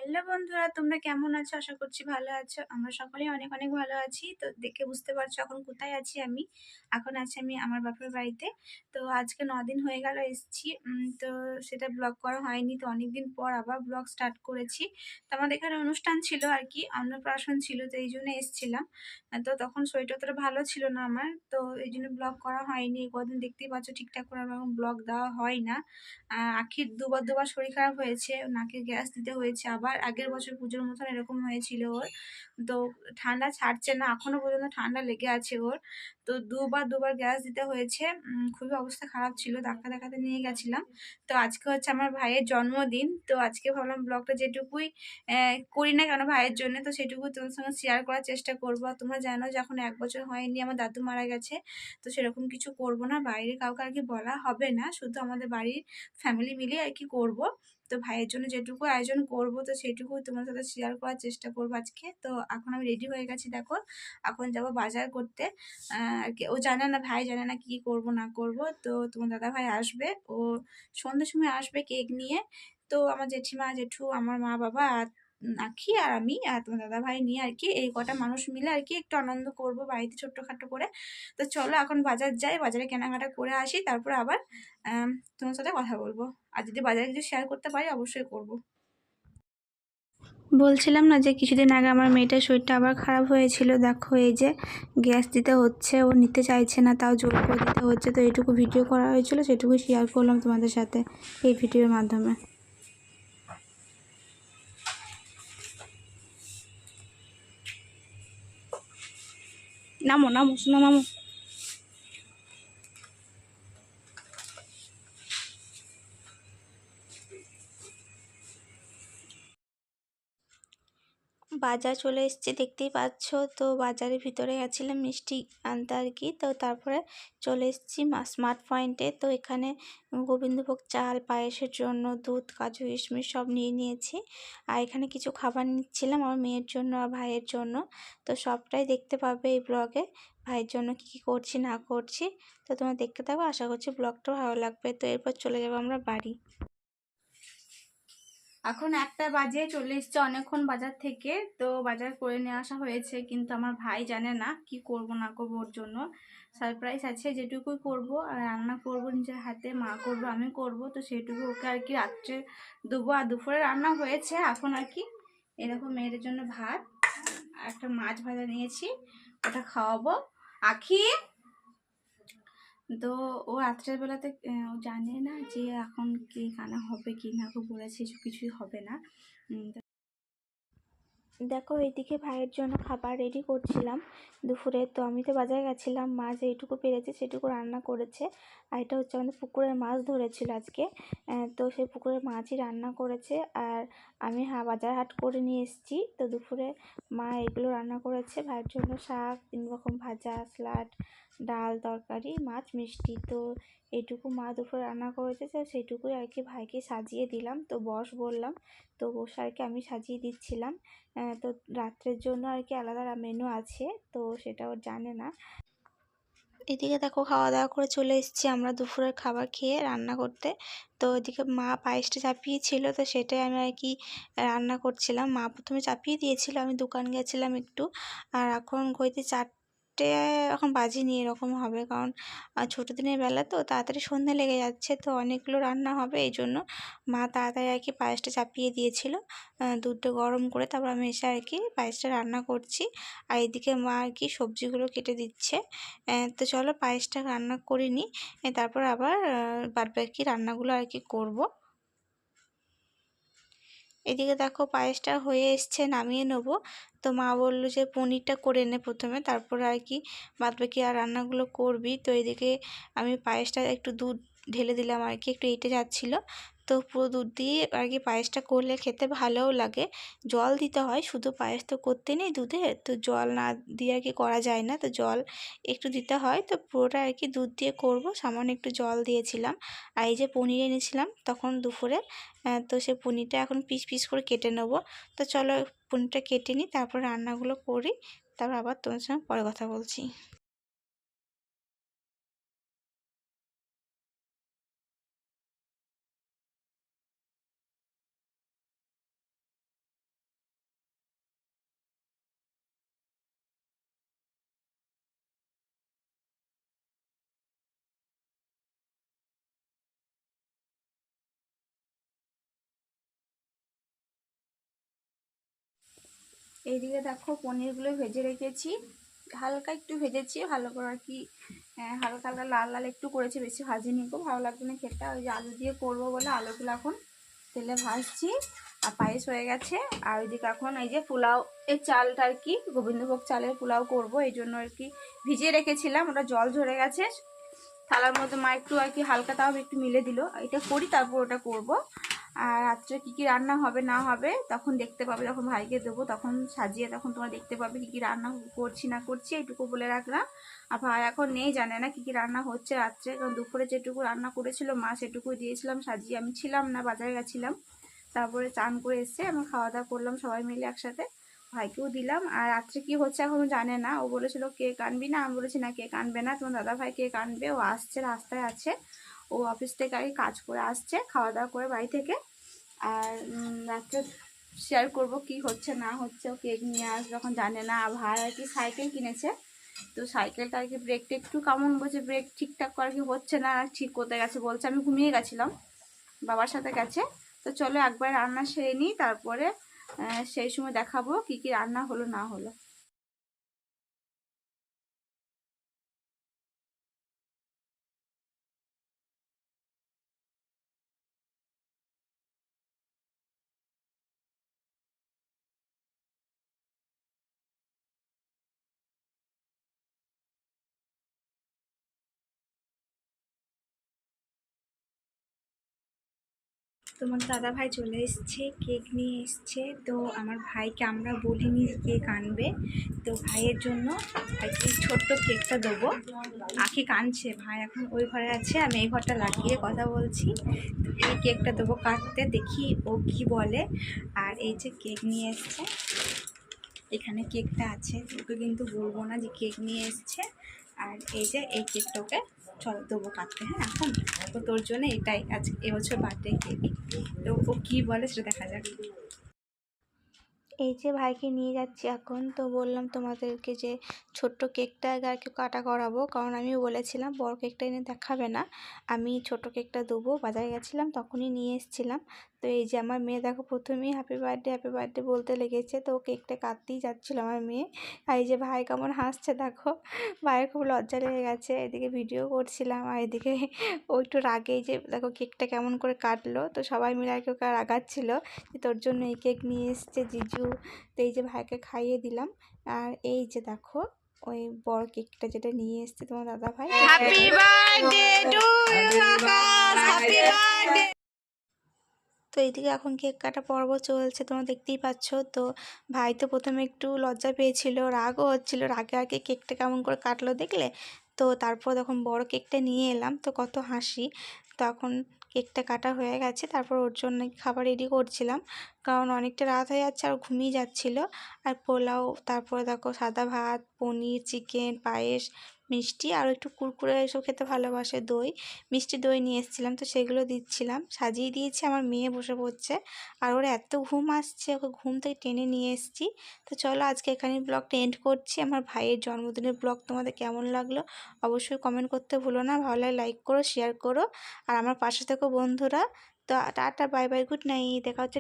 Hello বন্ধুরা, তোমরা কেমন আছো? আশা করছি ভালো আছো। আমরা সকলেই অনেক অনেক ভালো আছি। তো দেখে বুঝতে পারছো এখন কোথায় আছি আমি। এখন আছি আমি আমার বাপের বাড়িতে। তো আজকে ৯ দিন হয়ে গেল এসেছি। তো সেটা ব্লগ করা হয়নি। তো অনেকদিন পর আবার ব্লগ স্টার্ট করেছি। তো আমাদের এখানে অনুষ্ঠান ছিল আরকি, অন্নপ্রাশন ছিল, তো এইজন্য এসেছিলাম। তো তখন শরীরটা অতটা ভালো ছিল না আমার। তো এইজন্য ব্লগ করা হয়নি। কদিন দেখতেই পাচ্ছ ঠিকঠাক করে আমার ব্লগ দেওয়া হয় না। আখির দুবার শরীর খারাপ হয়েছে, নাকে গ্যাস দিতে হয়েছে। আবার আগের বছর পুজোর মতন এরকম হয়েছিল ওর। তো ঠান্ডা ছাড়ছে না, এখনো পর্যন্ত ঠান্ডা লেগে আছে ওর। তো দুবার গ্যাস দিতে হয়েছে। খুবই অবস্থা খারাপ ছিল, ডাক্তার দেখাতে নিয়ে গেছিলাম। তো আজকে হচ্ছে আমার ভাইয়ের জন্মদিন। তো আজকে ভাবলাম ব্লগটা যেটুকুই করি না কেন ভাইয়ের জন্য, তো সেটুকু তোমার সঙ্গে শেয়ার করার চেষ্টা করবো। আর তোমরা জানো যখন 1 বছর হয়নি আমার দাদু মারা গেছে, তো সেরকম কিছু করব না, বাইরে কাউকে আর কি বলা হবে না, শুধু আমাদের বাড়ির ফ্যামিলি মিলে আর কি করব। তো ভাইয়ের জন্য যেটুকু আয়োজন করব, তো সেটুকু তোমার সাথে শেয়ার করার চেষ্টা করবো আজকে। তো এখন আমি রেডি হয়ে গেছি, দেখো এখন যাব বাজার করতে। আর কি ও জানে না, ভাই জানে না কি করব না করব। তো তোমার দাদা ভাই আসবে, ও সন্ধ্যের সময় আসবে কেক নিয়ে। তো আমার জেঠিমা জেঠু আমার মা বাবা আর আখি আর আমি আর তোমার দাদা ভাই নিয়ে আর কি, এই কটা মানুষ মিলে আর কি একটু আনন্দ করব বাড়িতে ছোট্টখাটো করে। তো চলো এখন বাজার যাই, বাজারে কেনাকাটা করে আসি, তারপর আবার তোমার সাথে কথা বলবো। আর যদি বাজারে কিছু শেয়ার করতে পারি অবশ্যই করব। বলছিলাম না যে কিছুদিন আগে আমার মেয়েটার শরীরটা আবার খারাপ হয়েছিল, দেখো এই যে গ্যাস দিতে হচ্ছে, ও নিতে চাইছে না, তাও জোর করে দিতে হচ্ছে। তো এইটুকু ভিডিও করা হয়েছিল, সেটুকু শেয়ার করলাম তোমাদের সাথে এই ভিডিওর মাধ্যমে। নামো নামো শোনো, নামো। বাজার চলে এসেছি দেখতেই পাচ্ছ। তো বাজারের ভিতরে গেছিলাম মিষ্টি আনতে আর কি। তো তারপরে চলে এসেছি স্মার্ট পয়েন্টে। তো এখানে গোবিন্দভোগ চাল, পায়েসের জন্য দুধ, কাজু, কিশমিশ সব নিয়ে নিয়েছি। আর এখানে কিছু খাবার নিচ্ছিলাম আমার মেয়ের জন্য আর ভাইয়ের জন্য। তো সবটাই দেখতে পাবে এই ব্লগে, ভাইয়ের জন্য কী কী করছি না করছি। তো তোমরা দেখতে থাকো, আশা করছি ব্লগটাও ভালো লাগবে। তো এরপর চলে যাবো আমরা বাড়ি। এখন 1টা বাজে, চলে এসছে অনেকক্ষণ বাজার থেকে। তো বাজার করে নিয়ে আসা হয়েছে, কিন্তু আমার ভাই জানে না কি করব না করবো, ওর জন্য সারপ্রাইজ আছে। যেটুকুই করব আর রান্না করব নিজের হাতে, মা করব আমি করব, তো সেটুকু ওকে আর কি রাত্রে দেবো। আর দুপুরে রান্না হয়েছে এখন আর কি। এরকম মেয়ের জন্য ভাত আর একটা মাছ ভাজা নিয়েছি, ওটা খাওয়াবো। আখি, তো ও রাত্রের বেলাতে ও জানে না যে এখন কি কানা হবে কি না, ও বলেছে কিছুই হবে না। দেখো এইদিকে ভাইয়ের জন্য খাবার রেডি করছিলাম দুপুরে। তো আমি তো বাজারে গেছিলাম, মাছ যেইটুকু পেরেছে সেটুকু রান্না করেছে। আর এটা হচ্ছে আমাদের পুকুরের মাছ ধরেছিল আজকে। তো সেই পুকুরের মাছই রান্না করেছে। আর আমি বাজার হাট করে নিয়ে এসেছি। তো দুপুরে মা এগুলো রান্না করেছে ভাইয়ের জন্য, শাক, 3 রকম ভাজা, স্যালাড, ডাল, তরকারি, মাছ, মিষ্টি। তো এইটুকু মা দুপুরে রান্না করেছে, তো সেইটুকুই আর কি ভাইকে সাজিয়ে দিলাম। তো বস বললাম, তো বসে আর কি আমি সাজিয়ে দিচ্ছিলাম। তো রাত্রের জন্য আর কি আলাদা মেনু আছে, তো সেটা ও জানে না। এদিকে দেখো খাওয়া দাওয়া করে চলে এসেছি আমরা দুপুরের খাবার খেয়ে রান্না করতে। তো এদিকে মা পায়েসটা চাপিয়েছিল, তো সেটাই আমি আর কি রান্না করছিলাম। মা প্রথমে চাপিয়ে দিয়েছিল, আমি দোকান গেছিলাম একটু। আর এখন ঘড়িতে 4টে এখন বাজেনি, এরকম হবে, কারণ ছোটো দিনের বেলা তো তাড়াতাড়ি সন্ধ্যা লেগে যাচ্ছে, তো অনেকগুলো রান্না হবে, এই জন্য মা তাড়াতাড়ি আর কি পায়েসটা চাপিয়ে দিয়েছিল দুধটা গরম করে। তারপর আমি এসে আর কি পায়েসটা রান্না করছি। আর এদিকে মা আর কি সবজিগুলো কেটে দিচ্ছে। তো চলো পায়েসটা রান্না করে নিই, তারপর আবার বাদবাকি রান্নাগুলো আর কি করব। এদিকে দেখো পায়েসটা হয়ে এসছে, নামিয়ে নেবো। তো মা বললো যে পনিরটা করে নে প্রথমে, তারপরে আর কি বাদবাকি আর রান্নাগুলো করবি। তো এদিকে আমি পায়েসটা একটু দুধ ঢেলে দিলাম আর কি, একটু এঁটে যাচ্ছিলো। তো পুরো দুধ দিয়ে আর কি পায়েসটা করলে খেতে ভালোও লাগে। জল দিতে হয়, শুধু পায়েস তো করতে নেই দুধে, তো জল না দিয়ে আর কি করা যায় না, তো জল একটু দিতে হয়। তো পুরোটা আর কি দুধ দিয়ে করব, সামান্য একটু জল দিয়েছিলাম। আর এই যে পনির এনেছিলাম তখন দুপুরে, তো সেই পনিরটা এখন পিস পিস করে কেটে নেব। তো চলো পনিরটা কেটে নিই, তারপর রান্নাগুলো করি, তারপর আবার তোমার সঙ্গে পরে কথা বলছি। এইদিকে দেখো পনিরগুলো ভেজে রেখেছি, হালকা একটু ভেজেছি ভালো করে আর কি, হালকা হালকা লাল লাল একটু করেছি, বেশি ভাজিনি, খুব ভালো লাগবে না খেতে। ওই যে আলু দিয়ে করবো বলে আলুগুলো এখন তেলে ভাজছি। আর পায়েস হয়ে গেছে। আর ওইদিকে এখন এই যে পোলাও এর চালটা আর কি, গোবিন্দভোগ চালের পোলাও করব, এই জন্য আর কি ভিজিয়ে রেখেছিলাম, ওটা জল ঝরে গেছে থালার মধ্যে। মা একটু আর কি হালকা তাও একটু মিলে দিল, এটা করি তারপর ওটা করব। আর রাত্রে কী কী রান্না হবে না হবে তখন দেখতে পাবে, যখন ভাইকে দেবো তখন সাজিয়ে তখন তোমরা দেখতে পাবে কী কী রান্না করছি না করছি, এইটুকু বলে রাখলাম। আর ভাই এখন নেই, জানে না কী কী রান্না হচ্ছে রাত্রে, কারণ দুপুরে যেটুকু রান্না করেছিল মা সেটুকুই দিয়েছিলাম সাজিয়ে, আমি ছিলাম না, বাজারে গেছিলাম। তারপরে চান করে এসে আমি খাওয়া দাওয়া করলাম সবাই মিলে একসাথে, ভাইকেও দিলাম। আর রাত্রে কি হচ্ছে এখনো জানে না, ও বলেছিল কেক আনবি না, আমি বলেছি না কেক আনবে না, তোমার দাদা ভাই কেক আনবে, ও আসছে রাস্তায় আছে, ও অফিস থেকে আর কাজ করে আসছে খাওয়া দাওয়া করে বাড়ি থেকে। আর রাত্রে শেয়ার করব কি হচ্ছে না হচ্ছে, ও কেক নিয়ে আসবে যখন জানে না। ভাই আর কি সাইকেল কিনেছে, তো সাইকেলটা আর কি ব্রেকটা একটু কেমন বলছে, ব্রেক ঠিকঠাক আর কি হচ্ছে না, ঠিক করতে গেছে বলছে, আমি ঘুমিয়ে গেছিলাম, বাবার সাথে গেছে। তো চলো একবার রান্না সেরে নিই, তারপরে সেই সময় দেখাবো কি কি রান্না হলো না হলো। তোমার দাদা ভাই চলে এসছে, কেক নিয়ে এসছে। তো আমার ভাইকে আমরা বলিনি যে কেক আনবে, তো ভাইয়ের জন্য আর কি ছোট্ট কেকটা দেবো। আঁখি কাঁদছে, ভাই এখন ওই ঘরে আছে, আমি এই ঘরটা লাগিয়ে কথা বলছি। তো এই কেকটা দেবো কাটতে, দেখি ও কি বলে। আর এই যে কেক নিয়ে এসছে, এখানে কেকটা আছে, ওকে কিন্তু বলবো না যে কেক নিয়ে এসছে। আর এই যে এই কেকটা ওকে চল দেবো কাটতে, হ্যাঁ এখন তো তোর জন্য এটাই আজ এবছর বার্থডে কেক। তো ও কী বলে সেটা দেখা যাক। এই যে ভাইকে নিয়ে যাচ্ছি এখন, তো বললাম তোমাদেরকে যে ছোট্ট কেকটা আর কি কাটা করাবো, কারণ আমিও বলেছিলাম বড় কেকটা এনে দেখাবে না, আমি ছোট কেকটা দেবো, বাজারে গেছিলাম তখনই নিয়ে এসেছিলাম। তো এই যে আমার মেয়ে দেখো প্রথমেই হ্যাপি বার্থডে বলতে লেগেছে, তো কেকটা কাটতেই যাচ্ছিলো আমার মেয়ে। আর এই যে ভাই কেমন হাসছে দেখো, ভাইয়ের খুব লজ্জা লেগে গেছে, এদিকে ভিডিও করছিলাম আর এদিকে ও একটু রাগে, এই যে দেখো কেকটা কেমন করে কাটলো, তো সবাই মিলে আর কি ওকে রাগাচ্ছিলো যে তোর জন্য এই কেক নিয়ে এসছে জিজু। তো এই যে ভাইকে খাইয়ে দিলাম। আর এই যে দেখো ওই বড় কেকটা যেটা নিয়ে এসছে তোমার দাদা ভাই, happy birthday to you Akash, happy birthday. তো এইদিকে এখন কেক কাটা পর্ব চলছে, তোমরা দেখতেই পাচ্ছ। তো ভাই তো প্রথমে একটু লজ্জা পেয়েছিল, রাগও হচ্ছিল, রাগে আর কি কেকটা কেমন করে কাটলো দেখলে। তো তারপর যখন বড় কেকটা নিয়ে এলাম তো কত হাসি, তখন কেকটা কাটা হয়ে গেছে, তারপর ওর জন্য খাবার রেডি করছিলাম, কারণ অনেকটা রাত হয়ে যাচ্ছে আর ঘুমিয়ে যাচ্ছিলো। আর পোলাও, তারপরে দেখো সাদা ভাত, পনির, চিকেন, পায়েস, মিষ্টি, আর একটু কুরকুরে এসব খেতে ভালোবাসে, দই, মিষ্টি দই নিয়ে এসেছিলাম, তো সেগুলো দিচ্ছিলাম, সাজিয়ে দিয়েছি। আমার মেয়ে বসে পড়ছে, আর ওর এত ঘুম আসছে, ওকে ঘুম থেকে টেনে নিয়ে এসেছি। তো চলো আজকে এখানে ব্লগটা এন্ড করছি। আমার ভাইয়ের জন্মদিনের ব্লগ তোমাদের কেমন লাগলো অবশ্যই কমেন্ট করতে ভুলো না, ভালো লাগে লাইক করো, শেয়ার করো, আর আমার পাশে থেকো বন্ধুরা। তো tata, bye bye, good night, দেখা হচ্ছে